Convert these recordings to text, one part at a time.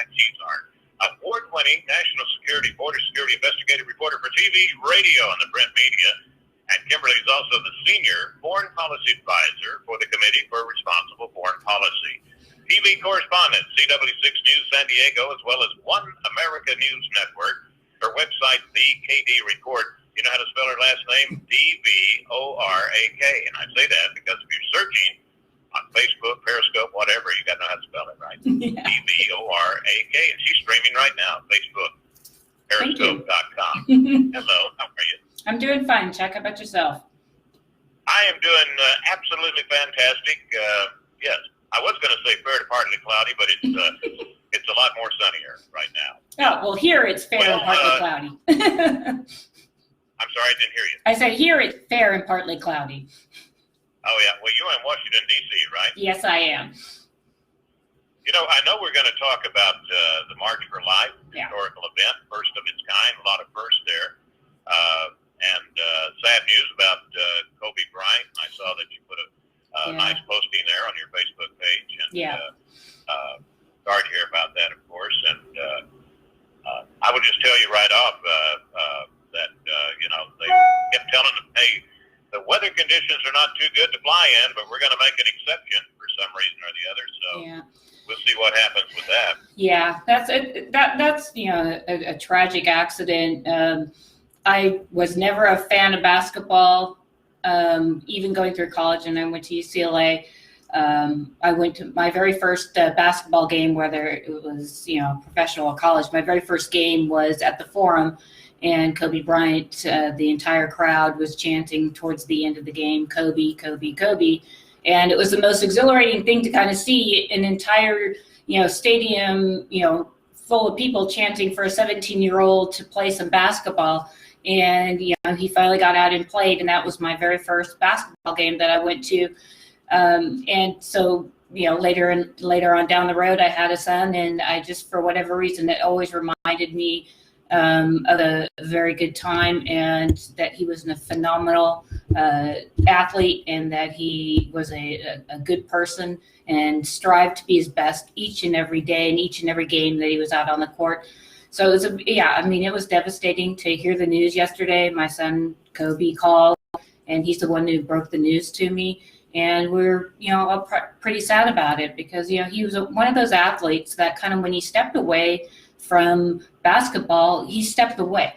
fact, she's our award-winning national security, border security investigative reporter for TV, radio, and the print media. And Kimberly is also the senior foreign policy advisor for the Committee for Responsible Foreign Policy. TV correspondent, CW6 News San Diego, as well as One America News Network. Her website, The KD Report. You know how to spell her last name? D-V-O-R-A-K. And I say that because if you're searching on Facebook, Periscope, whatever, you got to know how to spell it, right? Yeah. D-V-O-R-A-K. And she's streaming right now, Facebook, Periscope.com. Hello, how are you? I'm doing fine, Chuck. How about yourself? I am doing absolutely fantastic. Yes, I was going to say fair to partly cloudy, but it's a lot more sunnier right now. Oh, well, here it's fair and partly cloudy. I'm sorry, I didn't hear you. I said here it's fair and partly cloudy. Oh, yeah. Well, you're in Washington, D.C., right? Yes, I am. You know, I know we're going to talk about the March for Life, historical event, first of its kind, a lot of firsts there. And sad news about Kobe Bryant. I saw that you put a nice posting there on your Facebook page. And sorry to hear about that, of course. And I would just tell you right off that, you know, they kept telling them, hey, the weather conditions are not too good to fly in, but we're going to make an exception for some reason or the other. So we'll see what happens with that. Yeah, that's you know, a tragic accident. I was never a fan of basketball, even going through college, and I went to UCLA. I went to my very first basketball game, whether it was, you know, professional or college. My very first game was at the Forum, and Kobe Bryant, the entire crowd was chanting towards the end of the game, Kobe, Kobe, Kobe. And it was the most exhilarating thing to kind of see an entire, you know, stadium, you know, full of people chanting for a 17-year-old to play some basketball. And, you know, he finally got out and played, and that was my very first basketball game that I went to. And so, you know, later on down the road, I had a son, and I just, for whatever reason, it always reminded me of a very good time, and that he was a phenomenal athlete, and that he was a good person and strived to be his best each and every day and each and every game that he was out on the court. So it was it was devastating to hear the news yesterday. My son Kobe called, and he's the one who broke the news to me. And we're, you know, all pretty sad about it, because, you know, he was one of those athletes that kind of, when he stepped away from basketball, he stepped away.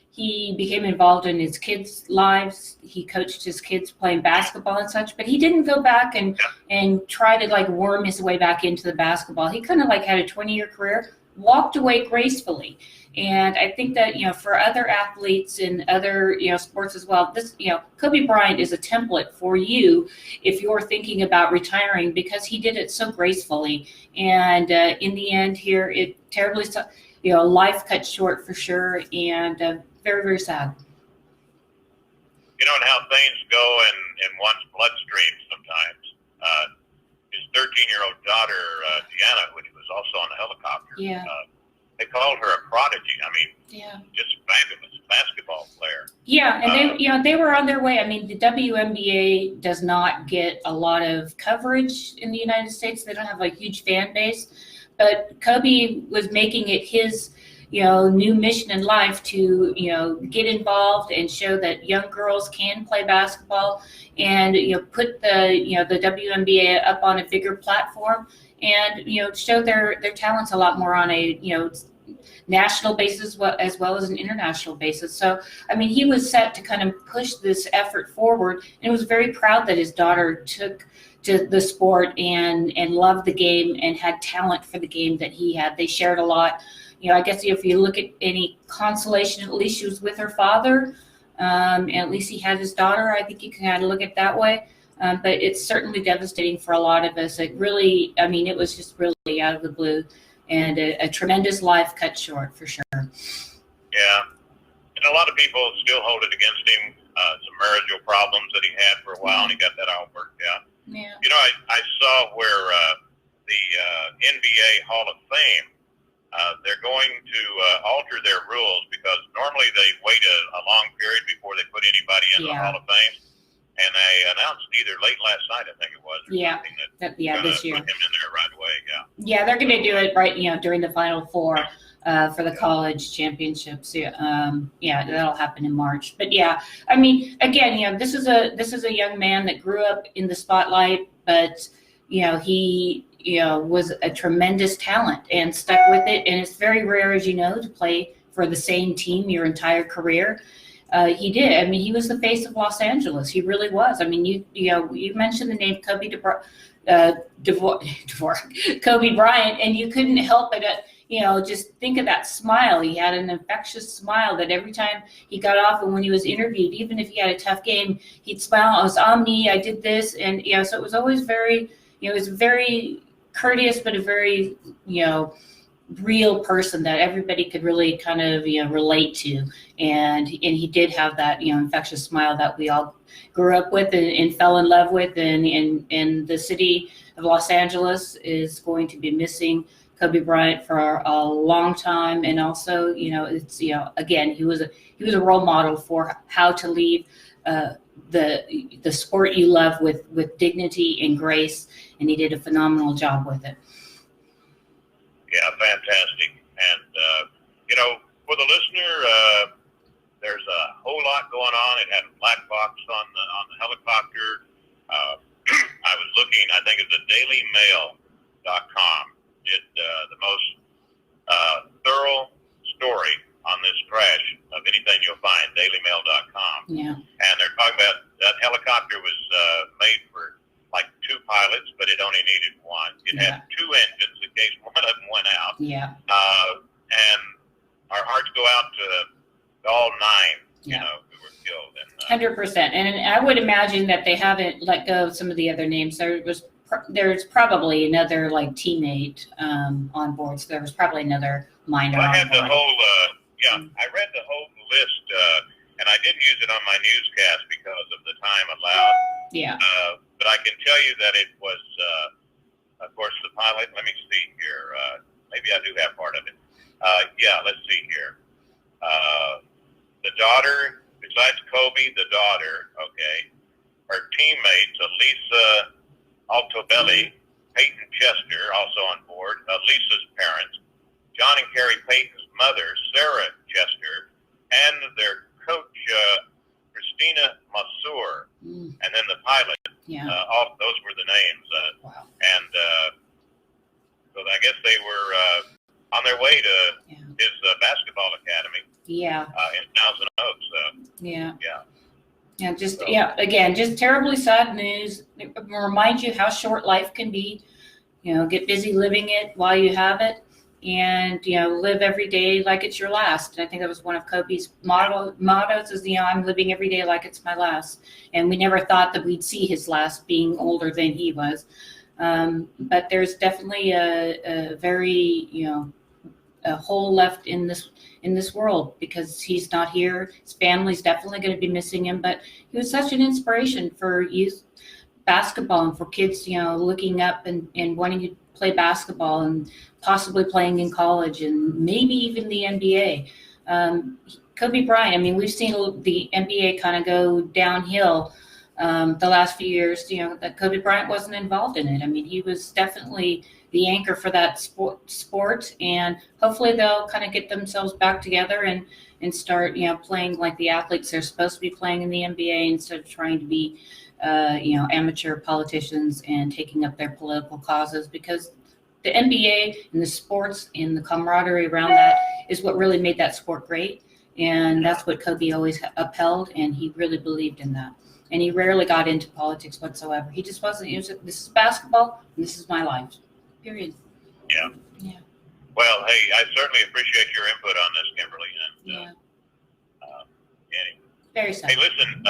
He became involved in his kids' lives. He coached his kids playing basketball and such, but he didn't go back and try to like worm his way back into the basketball. He kind of like had a 20-year career, walked away gracefully. And I think that, you know, for other athletes in other, you know, sports as well, this, you know, Kobe Bryant is a template for you if you're thinking about retiring, because he did it so gracefully. And in the end here, it terribly, you know, life cut short for sure, and very, very sad. You know, and how things go in one's bloodstream sometimes. His 13-year-old daughter, Deanna, which was also on the helicopter, they called her a prodigy. I mean, just fabulous basketball player. Yeah, and they were on their way. I mean, the WNBA does not get a lot of coverage in the United States. They don't have a huge fan base, but Kobe was making it his, you know, new mission in life to, you know, get involved and show that young girls can play basketball, and, you know, put the, you know, the WNBA up on a bigger platform, and, you know, show their talents a lot more on a, you know, national basis as well as an international basis. So, I mean, he was set to kind of push this effort forward, and was very proud that his daughter took to the sport and loved the game and had talent for the game that he had. They shared a lot. You know, I guess if you look at any consolation, at least she was with her father, and at least he had his daughter. I think you can kind of look at it that way. But it's certainly devastating for a lot of us. It really, I mean, it was just really out of the blue, and a tremendous life cut short for sure. Yeah. And a lot of people still hold it against him, some marital problems that he had for a while, and he got that all worked out. Yeah. You know, I saw where the NBA Hall of Fame, they're going to alter their rules, because normally they wait a long period before they put anybody in the Hall of Fame. and they announced either late last night, I think it was, or Yeah. something, This year. put him in there right away. Yeah, they're going to do it right, during the Final Four for the college championships. Yeah, that'll happen in March. But yeah, I mean, again, this is a young man that grew up in the spotlight, but he was a tremendous talent and stuck with it. And it's very rare, as you know, to play for the same team your entire career. He did. I mean, he was the face of Los Angeles. He really was. I mean, you mentioned the name Kobe Kobe Bryant, and you couldn't help but just think of that smile. He had an infectious smile that every time he got off, and when he was interviewed, even if he had a tough game, he'd smile. "It was on me. I did this," and so it was always very, it was very courteous, but a very, real person that everybody could really kind of relate to, and he did have that infectious smile that we all grew up with and fell in love with, and the city of Los Angeles is going to be missing Kobe Bryant for a long time. And also it's again, he was a role model for how to leave the sport you love with dignity and grace, and he did a phenomenal job with it. Yeah, fantastic. And, for the listener, there's a whole lot going on. It had a black box on the helicopter. I was looking, I think it's the dailymail.com did the most thorough story on this crash of anything you'll find, dailymail.com. Yeah. And they're talking about that helicopter was made for like 2 pilots, but it only needed 1. It had 2 engines in case one of them went out. Yeah. And our hearts go out to all 9, who were killed. And 100%. And I would imagine that they haven't let go of some of the other names. There's probably another teammate on board. So there was probably another minor. I had the whole, I read the whole list, and I didn't use it on my newscast because of the time allowed. Yeah. But I can tell you that it was, of course, the pilot. Let me see here. Maybe I do have part of it. Let's see here. The daughter, besides Kobe, the daughter, okay, her teammates, Elisa Altobelli, Peyton Chester, also on board, Lisa's parents, John and Carrie Peyton's mother, Sarah Chester, and their coach, Christina Masur, and then the pilot. Yeah. All those were the names. Wow. And so I guess they were on their way to his basketball academy. Yeah. In Thousand Oaks. Yeah. Yeah. Yeah, again, just terribly sad news. It reminds you how short life can be. Get busy living it while you have it, and live every day like it's your last. And I think that was one of Kobe's mottos is I'm living every day like it's my last. And we never thought that we'd see his last, being older than he was. But there's definitely a very a hole left in this world because he's not here. His family's definitely going to be missing him, but he was such an inspiration for youth basketball and for kids, looking up and wanting to play basketball and possibly playing in college and maybe even the NBA. Kobe Bryant, I mean, we've seen the NBA kind of go downhill the last few years, that Kobe Bryant wasn't involved in it. I mean, he was definitely the anchor for that sport, and hopefully they'll kind of get themselves back together and start, playing like the athletes they're supposed to be playing in the NBA instead of trying to be, amateur politicians and taking up their political causes, because the NBA and the sports and the camaraderie around that is what really made that sport great. And that's what Kobe always upheld, and he really believed in that. And he rarely got into politics whatsoever. He just wasn't. This is basketball, and this is my life. Period. Yeah. Yeah. Well, hey, I certainly appreciate your input on this, Kimberly. And, Yeah. anyway. Very sad. Hey, listen,